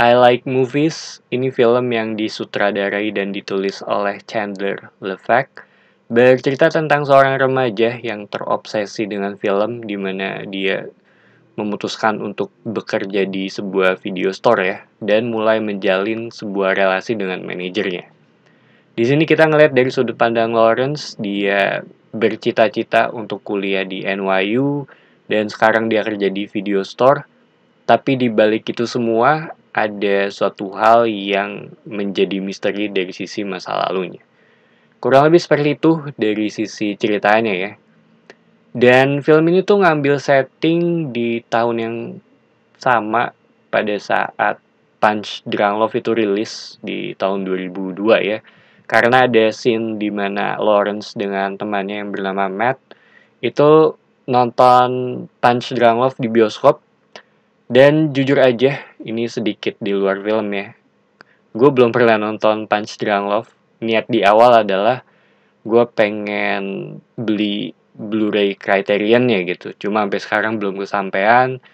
I Like Movies, ini film yang disutradarai dan ditulis oleh Chandler Lefevre, bercerita tentang seorang remaja yang terobsesi dengan film di mana dia memutuskan untuk bekerja di sebuah video store ya, dan mulai menjalin sebuah relasi dengan manajernya. Di sini kita ngelihat dari sudut pandang Lawrence, dia bercita-cita untuk kuliah di NYU, dan sekarang dia kerja di video store. Tapi di balik itu semua, ada suatu hal yang menjadi misteri dari sisi masa lalunya. Kurang lebih seperti itu dari sisi ceritanya ya. Dan film ini tuh ngambil setting di tahun yang sama pada saat Punch Drunk Love itu rilis di tahun 2002 ya. Karena ada scene di mana Lawrence dengan temannya yang bernama Matt itu nonton Punch Drunk Love di bioskop. Dan jujur aja, ini sedikit di luar film ya. Gue belum pernah nonton Punch Drunk Love. Niat di awal adalah gue pengen beli Blu-ray Criterion-nya gitu. Cuma sampai sekarang belum kesampaian.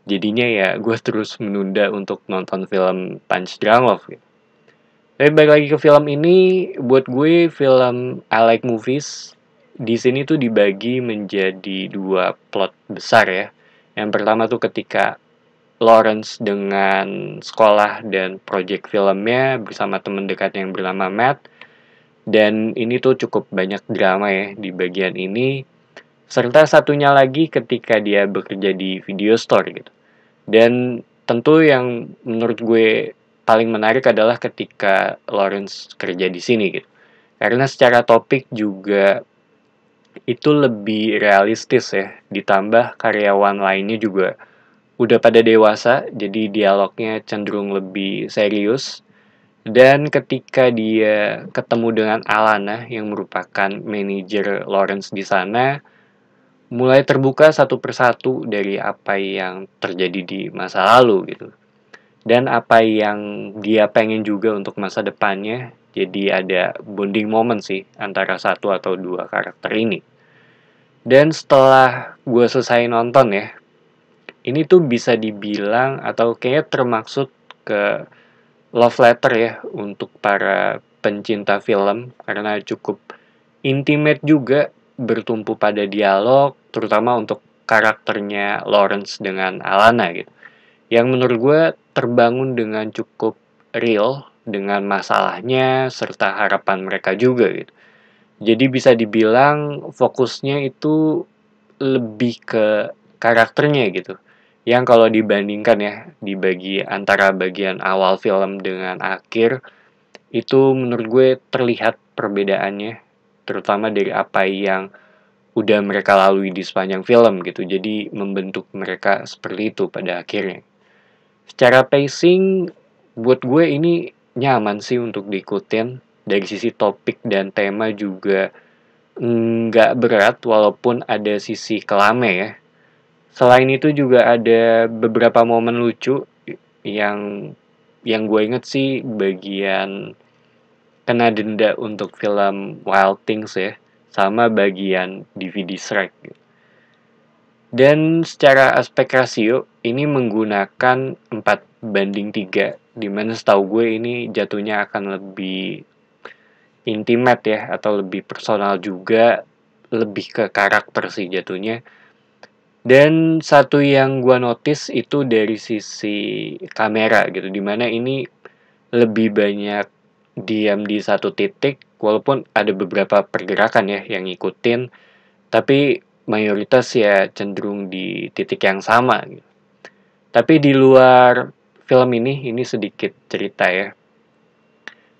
Jadinya ya gue terus menunda untuk nonton film Punch Drunk Love gitu. Tapi balik lagi ke film ini, buat gue film I Like Movies di sini tuh dibagi menjadi dua plot besar ya. Yang pertama tuh ketika Lawrence dengan sekolah dan project filmnya bersama teman dekatnya yang bernama Matt. Dan ini tuh cukup banyak drama ya di bagian ini. Serta satunya lagi ketika dia bekerja di video store gitu. Dan tentu yang menurut gue paling menarik adalah ketika Lawrence kerja di sini gitu. Karena secara topik juga itu lebih realistis ya. Ditambah karyawan lainnya juga udah pada dewasa, jadi dialognya cenderung lebih serius. Dan ketika dia ketemu dengan Alana yang merupakan manajer Lawrence di sana, mulai terbuka satu persatu dari apa yang terjadi di masa lalu gitu. Dan apa yang dia pengen juga untuk masa depannya. Jadi ada bonding moment sih antara satu atau dua karakter ini. Dan setelah gue selesai nonton ya, ini tuh bisa dibilang atau kayaknya termaksud ke love letter ya untuk para pencinta film karena cukup intimate juga, bertumpu pada dialog terutama untuk karakternya Lawrence dengan Alana gitu. Yang menurut gue terbangun dengan cukup real dengan masalahnya serta harapan mereka juga gitu. Jadi bisa dibilang fokusnya itu lebih ke karakternya gitu. Yang kalau dibandingkan ya antara bagian awal film dengan akhir itu menurut gue terlihat perbedaannya, terutama dari apa yang udah mereka lalui di sepanjang film gitu. Jadi membentuk mereka seperti itu pada akhirnya. Secara pacing buat gue ini nyaman sih untuk diikutin. Dari sisi topik dan tema juga nggak berat walaupun ada sisi kelame ya. Selain itu juga ada beberapa momen lucu yang gue inget sih bagian kena denda untuk film Wild Things ya, sama bagian DVD Shrek. Dan secara aspek rasio ini menggunakan 4:3, dimana setahu gue ini jatuhnya akan lebih intimate ya atau lebih personal juga, lebih ke karakter sih jatuhnya. Dan satu yang gue notice itu dari sisi kamera gitu, dimana ini lebih banyak diam di satu titik, walaupun ada beberapa pergerakan ya yang ngikutin, tapi mayoritas ya cenderung di titik yang sama gitu. Tapi di luar film ini sedikit cerita ya.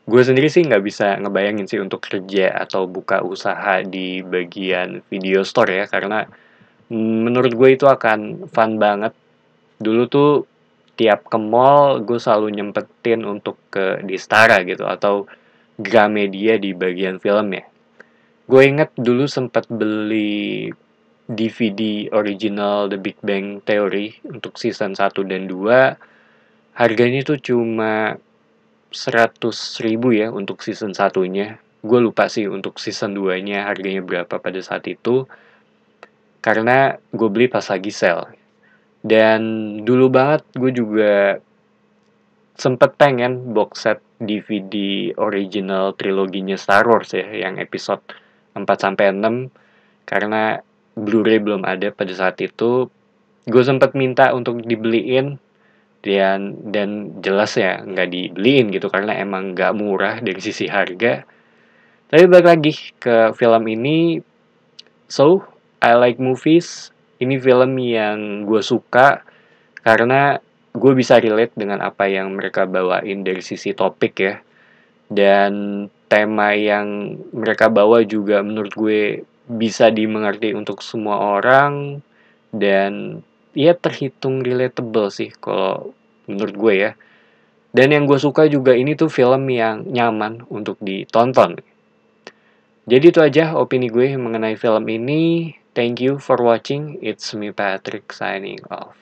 Gue sendiri sih nggak bisa ngebayangin sih untuk kerja atau buka usaha di bagian video store ya, karena menurut gue itu akan fun banget. Dulu tuh tiap ke mall gue selalu nyempetin untuk ke Distara gitu atau Gramedia di bagian film ya. Gue inget dulu sempat beli DVD original The Big Bang Theory untuk season 1 dan 2. Harganya tuh cuma 100.000 ya untuk season 1-nya. Gue lupa sih untuk season 2-nya harganya berapa pada saat itu. Karena gue beli pas lagi sale. Dan dulu banget gue juga sempet pengen box set DVD original triloginya Star Wars ya, yang episode 4 sampai 6, karena Blu-ray belum ada pada saat itu. Gue sempet minta untuk dibeliin, dan jelas ya nggak dibeliin gitu karena emang nggak murah dari sisi harga. Tapi balik lagi ke film ini, so I like movies. Ini film yang gue suka karena gue bisa relate dengan apa yang mereka bawain dari sisi topik ya. Dan tema yang mereka bawa juga menurut gue bisa dimengerti untuk semua orang, dan ya terhitung relatable sih kalau menurut gue ya. Dan yang gue suka juga ini tuh film yang nyaman untuk ditonton. Jadi itu aja opini gue mengenai film ini. Thank you for watching. It's me Patrick signing off.